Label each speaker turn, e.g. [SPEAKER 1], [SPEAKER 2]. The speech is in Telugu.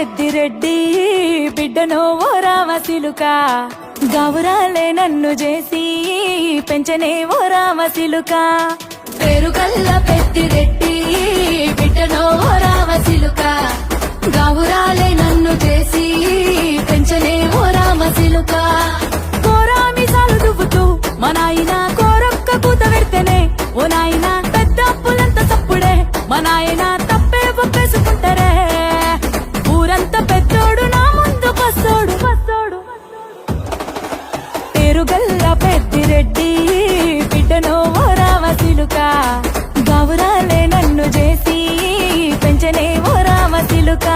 [SPEAKER 1] పెద్దిరెడ్డి బిడ్డనో ఓ రామసిలుక గౌరాలే నన్ను చేసి పెంచనే ఓ రామసిలుక పేరుగల్ల పెద్దిరెడ్డి బిడ్డనో ఓ రామసిలుక గౌరాలే నన్ను చేసి పెంచనే ఓ రామసిలుక కోరామిసాలు దువ్వుతూ మా నాయన కోరొక్క కూత పెడితేనే ఓ నాయన పెద్ద అప్పులంత తప్పుడే మా నాయన తప్పే ఒప్పేసుకుంటారే ఊరంతా పెద్దోడు నా ముందు పసోడు పేరుగల్ల పెద్దిరెడ్డి బిడ్డనో ఓ రామసిలుక గౌరాలే నన్ను చేసి పెంచనే ఓ రామసిలుక